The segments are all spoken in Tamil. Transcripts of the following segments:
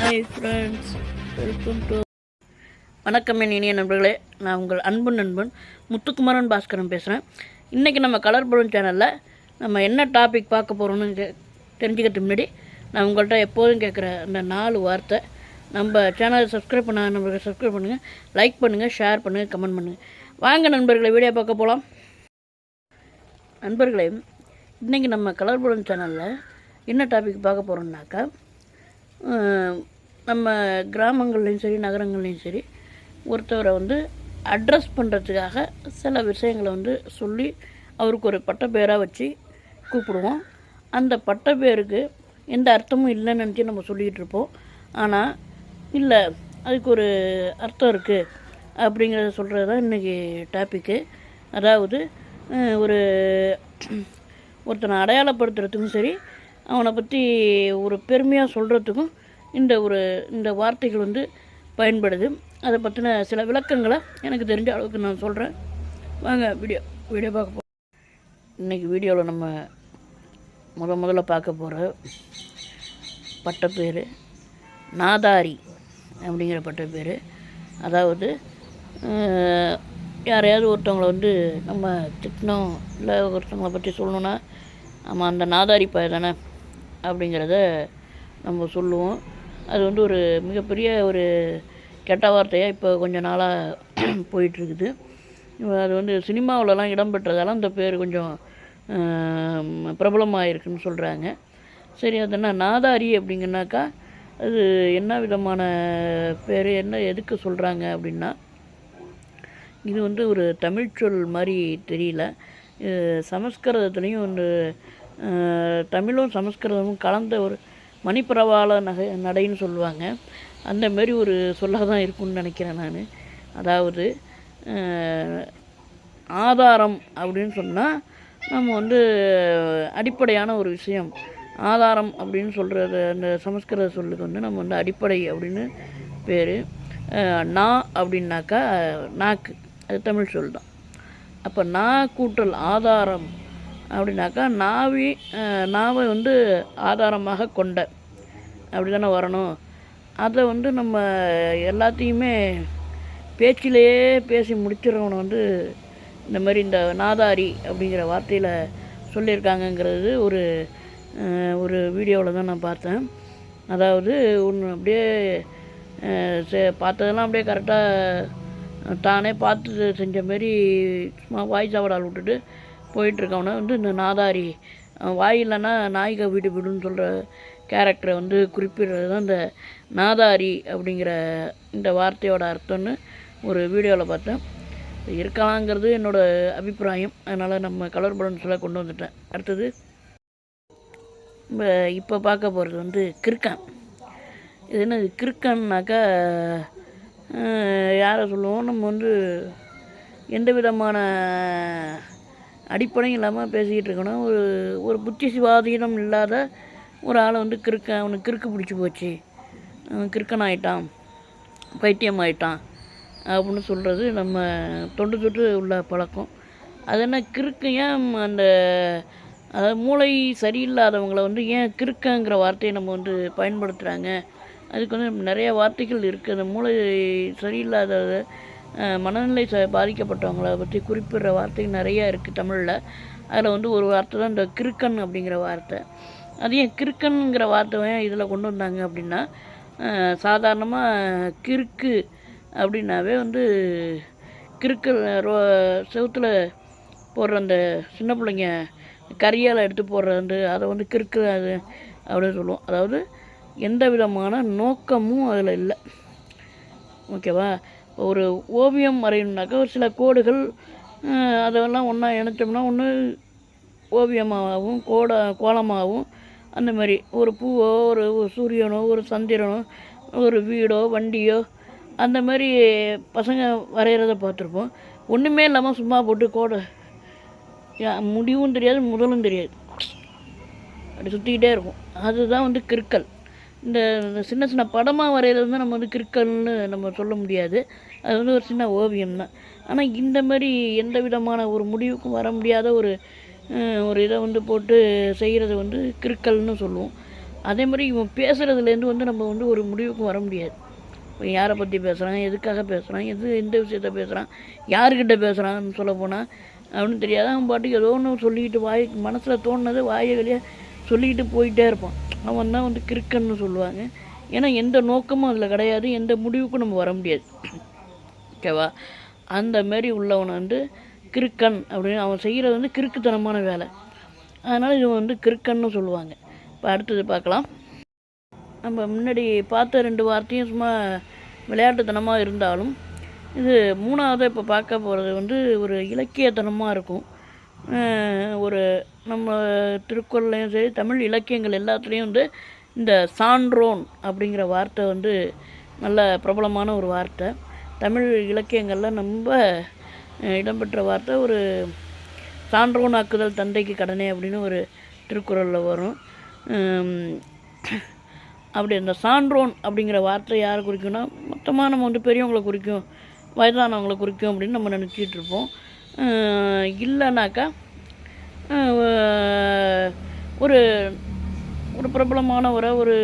ஹாய் ஃப்ரெண்ட்ஸ், வெல்கம் டு வணக்கம் என் இனிய நண்பர்களே. நான் உங்கள் அன்பு நண்பன் முத்துக்குமாரன் பாஸ்கரன் பேசுகிறேன். இன்றைக்கி நம்ம கலர் பலூன் சேனலில் நம்ம என்ன டாபிக் பார்க்க போகிறோன்னு தெரிஞ்சுக்கிறதுக்கு முன்னாடி நான் உங்கள்கிட்ட எப்போதும் கேட்குற அந்த 4 வார்த்தை, நம்ம சேனலை சப்ஸ்கிரைப் பண்ண நண்பர்களை சப்ஸ்கிரைப் பண்ணுங்கள், லைக் பண்ணுங்கள், ஷேர் பண்ணுங்கள், கமெண்ட் பண்ணுங்கள். வாங்க நண்பர்களை வீடியோ பார்க்க போகலாம். நண்பர்களே, இன்றைக்கி நம்ம கலர் பலூன் சேனலில் என்ன டாபிக் பார்க்க போகிறோம்னாக்கா, நம்ம கிராமங்கள்லேயும் சரி நகரங்கள்லேயும் சரி ஒருத்தவரை அட்ரஸ் பண்ணுறதுக்காக சில விஷயங்களை சொல்லி அவருக்கு ஒரு பட்ட பேராக வச்சு கூப்பிடுவோம். அந்த பட்ட பேருக்கு எந்த அர்த்தமும் இல்லைன்னு நினச்சி நம்ம சொல்லிகிட்டு இருப்போம். ஆனால் இல்லை, அதுக்கு ஒரு அர்த்தம் இருக்குது அப்படிங்கிறத சொல்கிறது தான் இன்றைக்கி டாப்பிக்கு. அதாவது ஒருத்தனை அடையாளப்படுத்துறதுக்கும் சரி, அவனை பற்றி ஒரு பெருமையாக சொல்கிறதுக்கும் இந்த வார்த்தைகள் பயன்படுது. அதை பற்றின சில விளக்கங்களை எனக்கு தெரிஞ்ச அளவுக்கு நான் சொல்கிறேன். வாங்க வீடியோ பார்க்க போகிறோம். இன்றைக்கி வீடியோவில் நம்ம முதல்ல பார்க்க போகிற பட்டப்பேர் நாதாரி அப்படிங்கிற பட்டப்பேர். அதாவது யாரையாவது ஒருத்தவங்களை நம்ம திட்டணும், இல்லை ஒருத்தவங்களை பற்றி சொல்லணுன்னா நம்ம அந்த நாதாரி பையன் தானே அப்படிங்கிறத நம்ம சொல்லுவோம். அது ஒரு மிகப்பெரிய ஒரு கெட்ட வார்த்தையாக இப்போ கொஞ்சம் நாளாக போயிட்டுருக்குது. அது சினிமாவிலலாம் இடம்பெற்றதால அந்த பேர் கொஞ்சம் பிரபலமாக இருக்குதுன்னு சொல்கிறாங்க. சரி, அது என்ன நாதாரி அப்படிங்கனாக்கா அது என்ன விதமான பேர், என்ன எதுக்கு சொல்கிறாங்க அப்படின்னா, இது ஒரு தமிழ்ச்சொல் மாதிரி தெரியல. சமஸ்கிருதத்துலேயும் தமிழும் சமஸ்கிருதமும் கலந்த ஒரு மணிப்பிரவாள நடைன்னு சொல்லுவாங்க. அந்தமாரி ஒரு சொல்லாக தான் இருக்குன்னு நினைக்கிறேன் நான். அதாவது ஆதாரம் அப்படின்னு சொன்னால் நம்ம அடிப்படையான ஒரு விஷயம். ஆதாரம் அப்படின்னு சொல்கிறது அந்த சமஸ்கிருத சொல்லுக்கு நம்ம அடிப்படை அப்படின்னு பேர். நா அப்படின்னாக்கா நாக்கு, அது தமிழ் சொல் தான். அப்போ நா கூட்டல் ஆதாரம் அப்படின்னாக்கா நாவை ஆதாரமாக கொண்ட அப்படி தானே வரணும். அதை நம்ம எல்லாத்தையுமே பேச்சிலேயே பேசி முடிச்சிடறவனை இந்த மாதிரி இந்த நாதாரி அப்படிங்கிற வார்த்தையில் சொல்லியிருக்காங்கங்கிறது ஒரு வீடியோவில் தான் நான் பார்த்தேன். அதாவது ஒன்று அப்படியே பார்த்ததெல்லாம் அப்படியே கரெக்டாக தானே பார்த்து செஞ்ச மாரி சும்மா வாய் சாவடால் விட்டுட்டு போயிட்டுருக்கவனை இந்த நாதாரி, வாய் இல்லைன்னா நாய்க வீடு வீடுன்னு சொல்கிற கேரக்டரை குறிப்பிடுறது தான் இந்த நாதாரி அப்படிங்கிற இந்த வார்த்தையோட அர்த்தம்னு ஒரு வீடியோவில் பார்த்தேன். இருக்கலாங்கிறது என்னோடய அபிப்பிராயம். அதனால் நம்ம கலர் பலூன்ஸில் கொண்டு வந்துட்டேன். அடுத்தது இப்போ பார்க்க போகிறது கிறுக்கன். இது என்ன கிறுக்கன்னாக்கா யாரை சொல்லுவோம், நம்ம எந்த விதமான அடிப்படையும் இல்லாமல் பேசிக்கிட்டு இருக்கணும். ஒரு புத்தி சுவாதீனம் இல்லாத ஒரு ஆளை கிறுக்கன், அவனுக்கு கிறுக்கு பிடிச்சி போச்சு, கிறுக்கன் ஆகிட்டான், பைத்தியம் ஆகிட்டான் அப்படின்னு சொல்கிறது நம்ம தொண்டு தொட்டு உள்ள பழக்கம். அது என்ன கிறுக்கு, ஏன் அதாவது மூளை சரியில்லாதவங்களை ஏன் கிறுக்கங்கிற வார்த்தையை நம்ம பயன்படுத்துகிறாங்க? அதுக்கு நிறைய வார்த்தைகள் இருக்குது. அந்த மூளை சரியில்லாத மனநிலை பாதிக்கப்பட்டவங்களை பற்றி குறிப்பிடுற வார்த்தைகள் நிறையா இருக்குது தமிழில். அதில் ஒரு வார்த்தை தான் இந்த கிறுக்கன் அப்படிங்கிற வார்த்தை. அது ஏன் கிறுக்கனுங்கிற வார்த்தை ஏன் இதில் கொண்டு வந்தாங்க அப்படின்னா, சாதாரணமாக கிறுக்கு அப்படின்னாவே கிறுக்கு செவுத்தில் போடுற அந்த சின்ன பிள்ளைங்க கரியால் எடுத்து போடுறது அதை கிறுக்கு அது அப்படின்னு சொல்லுவோம். அதாவது எந்த விதமான நோக்கமும் அதில் இல்லை. ஓகேவா? ஒரு ஓவியம் வரையணுன்னாக்கா ஒரு சில கோடுகள் அதெல்லாம் ஒன்றா இணைச்சோம்னா ஒன்று ஓவியமாகவும் கோலமாகவும், அந்த மாதிரி ஒரு பூவோ ஒரு சூரியனோ ஒரு சந்திரனோ ஒரு வீடோ வண்டியோ அந்த மாதிரி பசங்க வரைகிறத பார்த்துருப்போம். ஒன்றுமே இல்லாமல் சும்மா போட்டு கோடை, முடிவும் தெரியாது முதலும் தெரியாது, அப்படி சுற்றிக்கிட்டே இருக்கும். அதுதான் கிறுக்கல். இந்த சின்ன சின்ன படமாக வரைகிறது நம்ம கிறுக்கல்னு நம்ம சொல்ல முடியாது. அது ஒரு சின்ன ஓவியம் தான். ஆனால் இந்த மாதிரி எந்த விதமான ஒரு முடிவுக்கும் வர முடியாத ஒரு இதை போட்டு செய்கிறது கிறுக்கல்னு சொல்லுவோம். அதே மாதிரி இவன் பேசுகிறதுலேருந்து வந்து நம்ம வந்து ஒரு முடிவுக்கு வர முடியாது. இப்போ யாரை பற்றி பேசுகிறான், எதுக்காக பேசுகிறான், எந்த விஷயத்த பேசுகிறான், யாருக்கிட்ட பேசுகிறான்னு சொல்ல போனால் அப்படின்னு தெரியாது. அவன் பாட்டுக்கு ஏதோ ஒன்று சொல்லிக்கிட்டு மனசில் தோணுனது வாயை வெளியே சொல்லிக்கிட்டு போயிட்டே இருப்பான். அவன் தான் வந்து கிறுக்கன்னு சொல்லுவாங்க. ஏன்னா எந்த நோக்கமும் அதில் கிடையாது, எந்த முடிவுக்கும் நம்ம வர முடியாது. ஓகேவா? அந்த மாரி உள்ளவனை வந்து கிறுக்கன் அப்படின்னு அவன் செய்கிறது வந்து கிறுக்குத்தனமான வேலை. அதனால் இவன் வந்து கிறுக்கன்னு சொல்லுவாங்க. இப்போ அடுத்தது பார்க்கலாம். நம்ம முன்னாடி பார்த்த 2 வார்த்தையும் சும்மா விளையாட்டுத்தனமாக இருந்தாலும் இது 3ஆவதாக இப்போ பார்க்க போகிறது வந்து ஒரு இலக்கியத்தனமாக இருக்கும். ஒரு நம்ம திருக்குறள்லையும் சரி தமிழ் இலக்கியங்கள் எல்லாத்துலேயும் வந்து இந்த சான்றோன் அப்படிங்கிற வார்த்தை வந்து நல்ல பிரபலமான ஒரு வார்த்தை. தமிழ் இலக்கியங்களில் ரொம்ப இடம்பெற்ற வார்த்தை ஒரு சான்றோனாக்குதல் தந்தைக்கு கடனே அப்படின்னு ஒரு திருக்குறளில் வரும். அப்படி அந்த சான்றோன் அப்படிங்கிற வார்த்தை யாரை குறிக்கும்னா மொத்தமாக நம்ம வந்து பெரியவங்களை குறிக்கும், வயதானவங்களை குறிக்கும் அப்படின்னு நம்ம நினச்சிட்டு இருப்போம். இல்லைனாக்கா ஒரு ஒரு பிரபலமானவரை ஒரு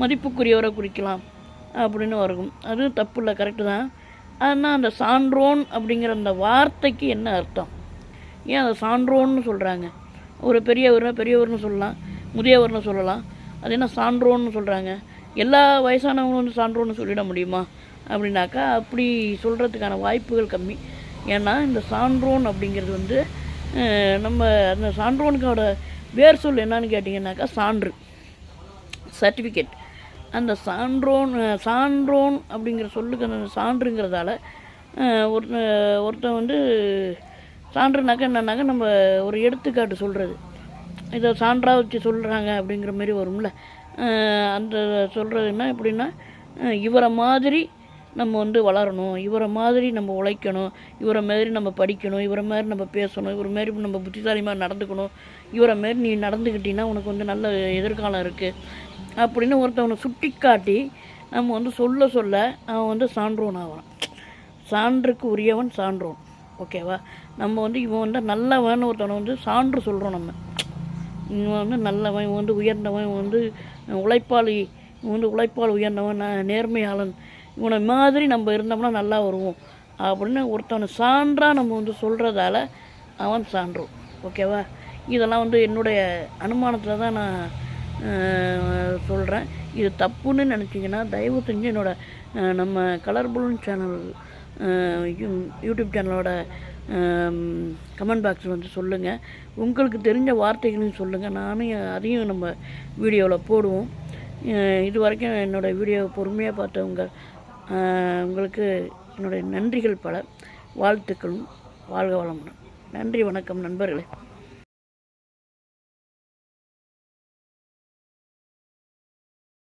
மதிப்புக்குரியவரை குறிக்கலாம் அப்படின்னு வரும். அது தப்பு இல்லை, கரெக்டு தான். ஆனால் அந்த சான்றோன் அப்படிங்கிற அந்த வார்த்தைக்கு என்ன அர்த்தம்? ஏன் அதை சான்றோன்னு சொல்கிறாங்க? ஒரு பெரியவர்னு சொல்லலாம், முதியவர்னு சொல்லலாம். அது என்ன சான்றோன்னு சொல்கிறாங்க? எல்லா வயசானவங்களும் வந்து சான்றோன்னு சொல்லிட முடியுமா அப்படின்னாக்கா அப்படி சொல்கிறதுக்கான வாய்ப்புகள் கம்மி. ஏன்னா இந்த சான்றோன் அப்படிங்கிறது வந்து நம்ம அந்த சான்றோனுக்கோட வேர் சொல் என்னன்னு கேட்டிங்கன்னாக்கா சான்று, சர்டிஃபிகேட். அந்த சான்றோன் அப்படிங்கிற சொல்லுக்கு அந்த சான்றுங்கிறதால ஒருத்தன் வந்து சான்றுனாக்கா என்னன்னாக்கா நம்ம ஒரு எடுத்துக்காட்டு சொல்கிறது, இதை சான்றாக வச்சு சொல்கிறாங்க அப்படிங்கிற மாதிரி வரும்ல. அந்த சொல்கிறதுன்னா எப்படின்னா இவரை மாதிரி நம்ம வந்து வளரணும், இவரை மாதிரி நம்ம உழைக்கணும், இவரை மாதிரி நம்ம படிக்கணும், இவரை மாதிரி நம்ம பேசணும், இவரை மாதிரி நம்ம புத்திசாலிமாக நடந்துக்கணும், இவரை மாதிரி நீ நடந்துக்கிட்டீங்கன்னா உனக்கு வந்து நல்ல எதிர்காலம் இருக்குது அப்படின்னு ஒருத்தவனை சுட்டி காட்டி நம்ம வந்து சொல்ல அவன் வந்து சான்றோன் ஆகிறான். சான்றுக்கு உரியவன் சான்றோன். ஓகேவா? நம்ம வந்து இவன் வந்து நல்லவன் ஒருத்தவனை வந்து சான்று சொல்கிறோம். நம்ம இவன் வந்து நல்லவன், இவன் வந்து உயர்ந்தவன், இவன் வந்து உழைப்பாளி, இவன் வந்து உழைப்பால் உயர்ந்தவன், நேர்மையாளன், இவனை மாதிரி நம்ம இருந்தோம்னா நல்லா வருவோம் அப்படின்னு ஒருத்தவனை சான்றாக நம்ம வந்து சொல்கிறதால அவன் சான்றோம். ஓகேவா? இதெல்லாம் வந்து என்னுடைய அனுமானத்தில் தான் நான் சொல்கிறேன். இது தப்புன்னு நினச்சிங்கன்னா தயவு செஞ்சு நம்ம கலர் பலூன் சேனல் யூடியூப் சேனலோட கமெண்ட் பாக்ஸில் வந்து சொல்லுங்கள். உங்களுக்கு தெரிஞ்ச வார்த்தைகளையும் சொல்லுங்கள், நானும் அதையும் நம்ம வீடியோவில் போடுவோம். இது வரைக்கும் என்னோடய வீடியோவை பொறுமையாக பார்த்தவங்க உங்களுக்கு என்னுடைய நன்றிகள் பல, வாழ்த்துக்களும், வாழ்க வளமுடன். நன்றி, வணக்கம் நண்பர்களே.